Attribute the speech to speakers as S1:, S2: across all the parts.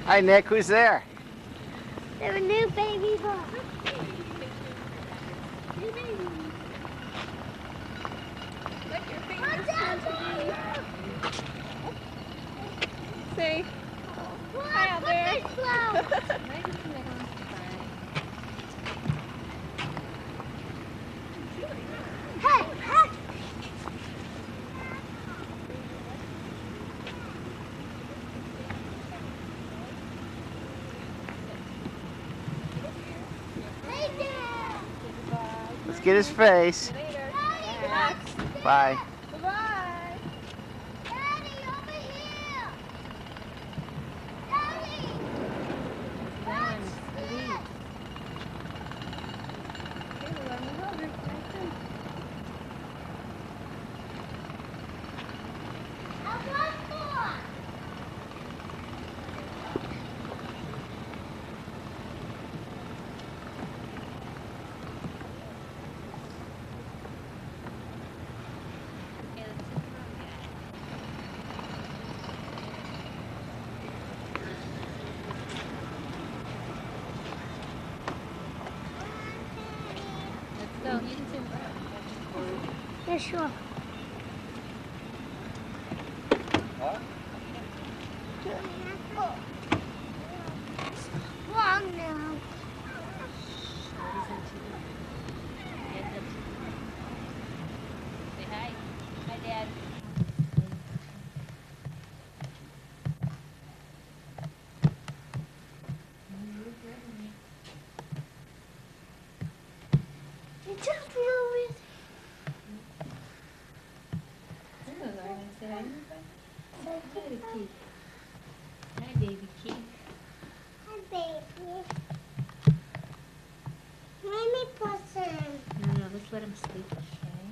S1: Hi, Nick. Who's there?
S2: They're a new baby boy.
S3: New baby. Let your fingers turn to me. Say hi out there.
S2: Hey, hey. Hey there.
S1: Let's get his face. Bye.
S3: Bye-bye.
S2: Daddy, over here. Daddy. I want more.
S3: Let's go. You can sit.
S2: Yeah, sure. Long now.
S3: Say hi. Hi, Dad.
S2: You just moved.
S3: Say hi. Hi, Keith. Hi, baby Keith.
S2: Hi, baby. Let me put some.
S3: No, let's let him sleep, okay?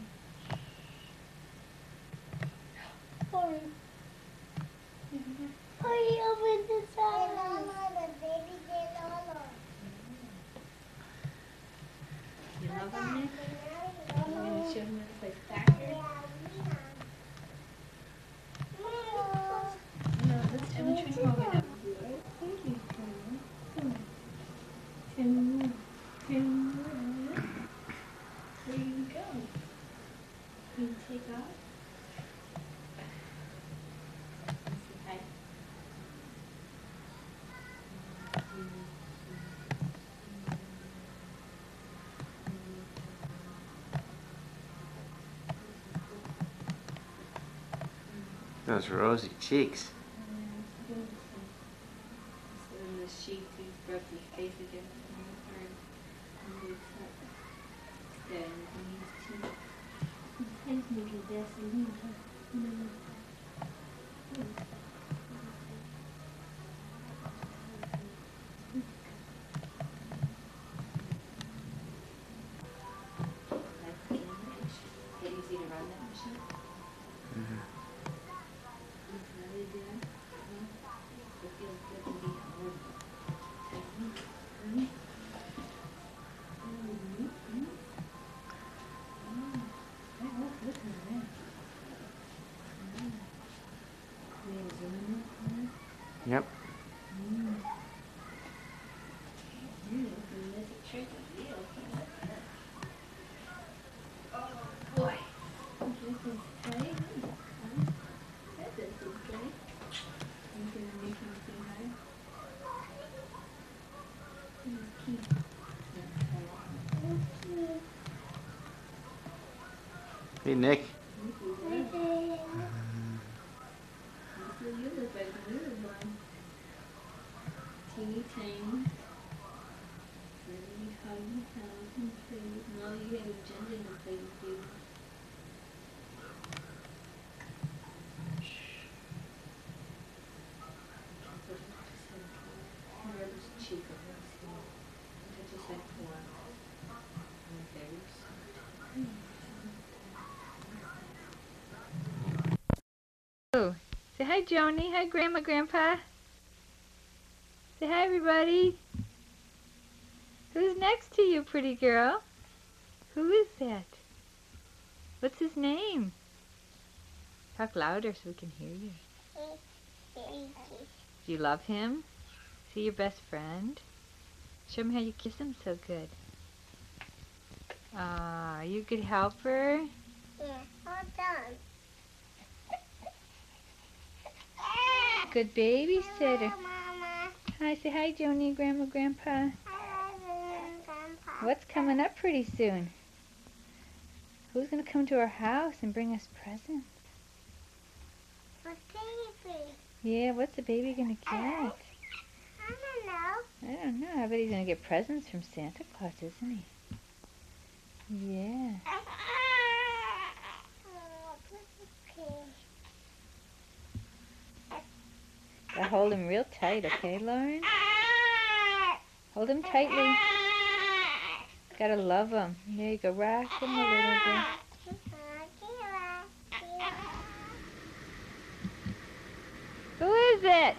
S2: Hurry. Hurry over the side. The baby Lolo.
S3: You love him, Nick? You want to show him how to play soccer? No, let's have a train over now. Thank you, Tim. Tim. Where you go? You take off? Say hi.
S1: Those rosy cheeks.
S3: The sheet, you broke your face again. Easy to run that machine. It feels good to be home.
S1: Yep.
S3: Oh boy. This is tight. This is okay. I'm gonna make him say hi. Keith.
S1: Hey, Nick.
S3: You look like a little one. Teeny tiny. Really huggy, and play with. And all you have is Jen to play with you. Rub his cheek on his head. Touch his head for him. Very soft. Oh, say hi, Joni. Hi, Grandma, Grandpa. Say hi, everybody. Who's next to you, pretty girl? Who is that? What's his name? Talk louder so we can hear you. Do you love him? See your best friend? Show me how you kiss him so good. Are you a good helper?
S2: Yeah, all done.
S3: Good babysitter.
S2: Hello, Mama.
S3: Hi, say hi, Joni, Grandma, Grandpa.
S2: Hello, Grandpa.
S3: What's coming up pretty soon? Who's going to come to our house and bring us presents?
S2: What's baby?
S3: Yeah, what's the baby going to get?
S2: I don't know.
S3: I don't know. I bet he's going to get presents from Santa Claus, isn't he? Yeah. Gotta hold him real tight, okay, Lauren? Hold him tightly. Gotta love him. There you go. Rock him a little bit. Who is it?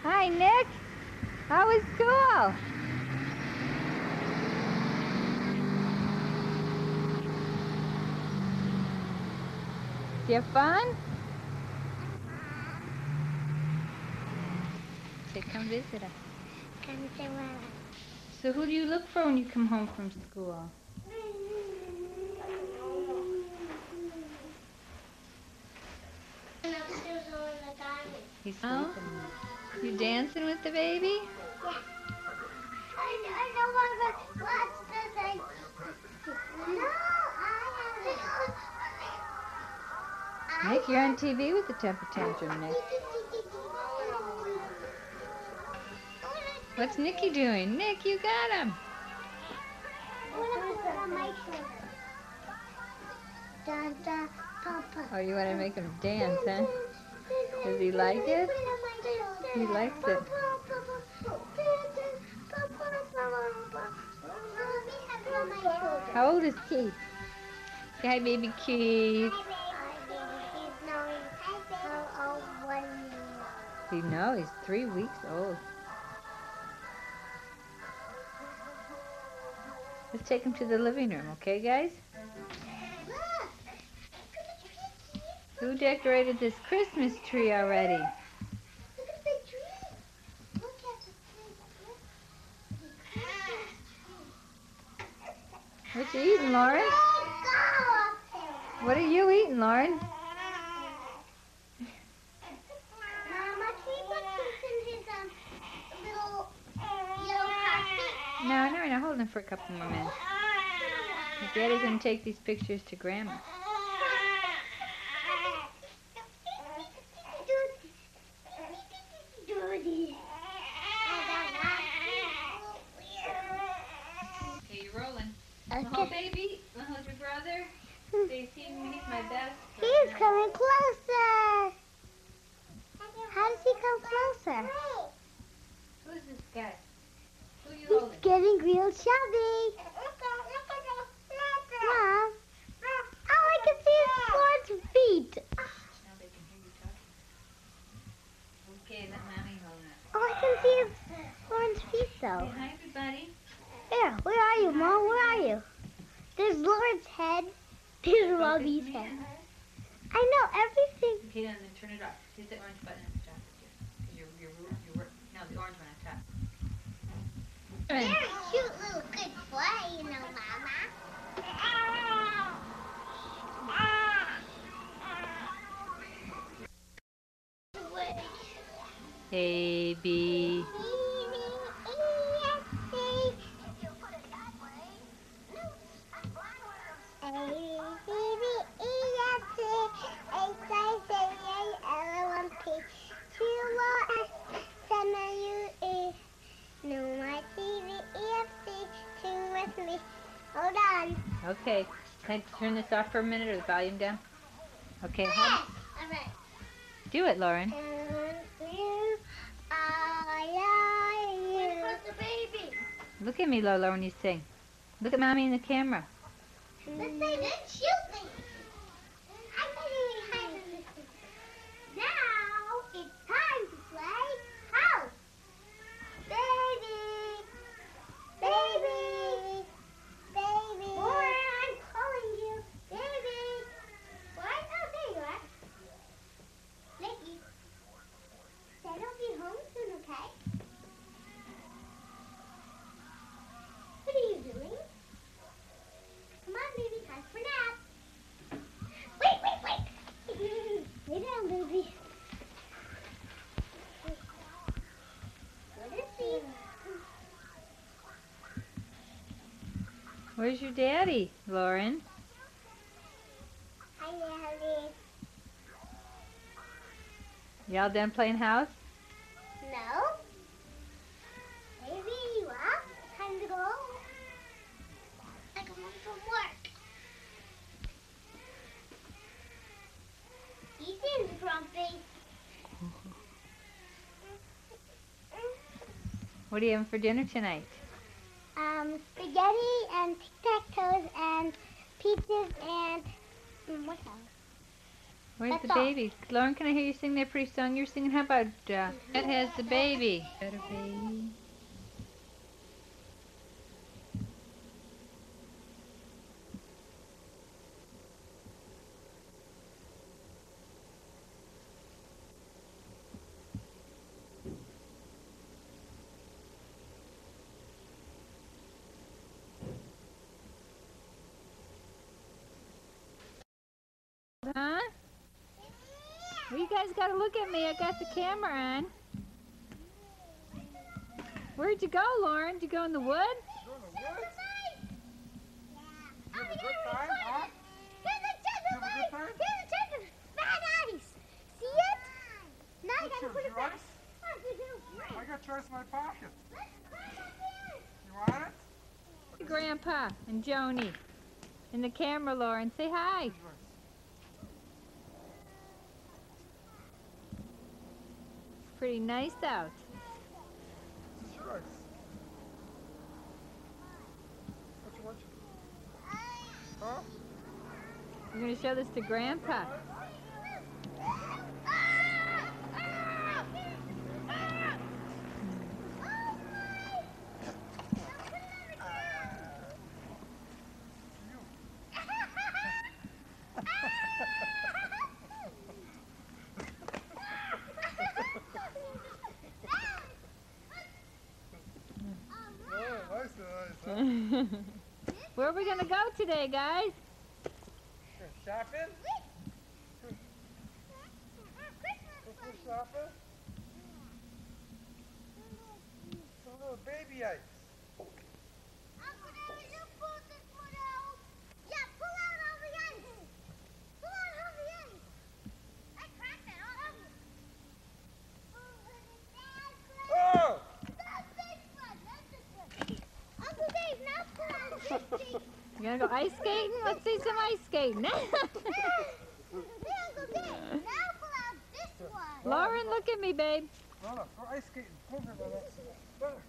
S3: Hi, Nick. How was school? Did you have fun? Say, come visit us. So who do you look for when you come home from school? He's sleeping. You dancing with the baby?
S2: I no longer watch this.
S3: Nick, you're on TV with the temper tantrum, Nick. What's Nicky doing? Nick, you got him. Oh, you want to make him dance, huh? Does he like it? He likes it. How old is Keith? Say hi, baby Keith. You know, he's 3 weeks old. Let's take him to the living room, okay, guys? Who decorated this Christmas tree already? What you eating, Lauren? What are you eating, Lauren? No, hold him for a couple more minutes. Daddy's gonna take these pictures to Grandma. Okay, you're rolling.
S2: Okay.
S3: Hold baby. Hold your brother. Say, he's my best.
S2: He's coming closer. How does he come closer?
S3: Who's this guy? Who you
S2: He's
S3: holding?
S2: getting real chubby. Mom. Oh, I can see his 4 feet.
S3: Now they can hear you talking. Okay, let Mommy hold it.
S2: Oh, I can see his orange feet though.
S3: Say hi, everybody.
S2: Yeah, where are you, Mom? Where are you? There's Lauren's head. There's Robbie's head. I know everything.
S3: Okay, then turn it off. Hit the orange button at the top. No, the orange one at the top.
S2: You're a cute little good boy, you know, Mama.
S3: A, B.
S2: Hold on.
S3: Okay, can I turn this off for a minute or the volume down? Okay,
S2: All right.
S3: do it, Lauren.
S2: The baby.
S3: Look at me, Lola, when you sing. Look at Mommy in the camera.
S2: Let's say let's shoot me. Now it's time to play house. Baby. Baby. Baby. Lauren, I'm calling you. Baby. What? Oh, there you are. Nicky. Dad'll be home soon, okay?
S3: Where's your daddy, Lauren?
S2: Hi, Daddy.
S3: Y'all done playing house?
S2: No. Baby, you up? Time to go home. I come home from work. He seems grumpy.
S3: What are you having for dinner tonight?
S2: Spaghetti and tic-tac-toes and pizzas and what else?
S3: Where's
S2: That's
S3: the
S2: all.
S3: baby? Lauren, can I hear you sing that pretty song you're singing? How about That Has the Baby? Better baby. Huh? Well, you guys gotta look at me. I got the camera on. Where'd you go, Lauren? Did you go in the woods?
S4: You in the woods?
S2: Oh,
S4: You have a good time, huh?
S2: here's the chicken,
S4: You have a good time?
S2: here's the chicken. Bad ice. See it? Now I
S4: What's
S2: gotta
S4: yours,
S2: put it
S4: your
S2: back.
S4: ice?
S2: Oh, you do.
S4: I got yours in my pocket.
S2: Let's put it back in.
S4: You want it?
S3: Grandpa and Joni. In the camera, Lauren. Say hi.
S4: Here's yours.
S3: Pretty nice out.
S4: This is your ice. What you want? Huh?
S3: You're gonna show this to Grandpa.
S4: Oh, nice, huh?
S3: Where are we gonna go today, guys?
S4: Shopping? Christmas shopping? It's a little baby ice.
S2: Uncle David, you pull this one out. Yeah, pull out all the ice. Pull out all the ice. I cracked it all over.
S4: Oh!
S2: That's this one. That's this one. Uncle Dave, now pull out this thing.
S3: You gonna go ice skating? Let's see some ice skating.
S2: Hey, Uncle Dave, now pull out this one.
S3: Lauren, look at me, babe.
S4: Lola, go ice skating. Come over, Lola. Lola.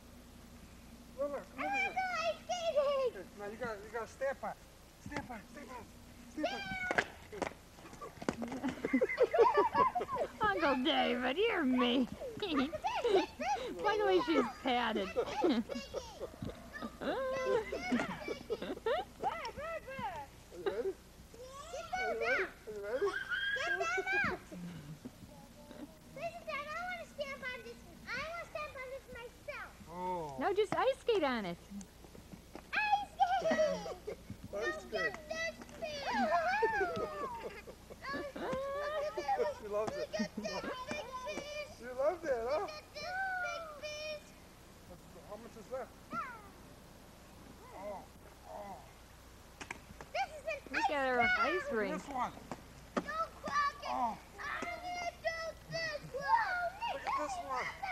S4: Lola,
S2: I
S4: come over
S2: want to
S4: here.
S2: go ice skating.
S4: Here, now you gotta stamp on it. Stamp on it, stamp on it. Stamp on it.
S3: Uncle David, you're mean. Look the way she's padded.
S4: Are you ready?
S2: Get down now.
S4: Are you ready?
S2: Get down now. Listen, Dad, I want to stamp on this. I want to stamp on this myself.
S4: Oh.
S3: No, just ice skate on it.
S2: Ice skating.
S4: Ice skate. She loves it. She loves it, huh? How much is left? Oh, oh.
S3: Look at her ice ring.
S4: This one.
S2: Don't crack it.
S4: Oh,
S2: I need to do this one.
S4: look at this one.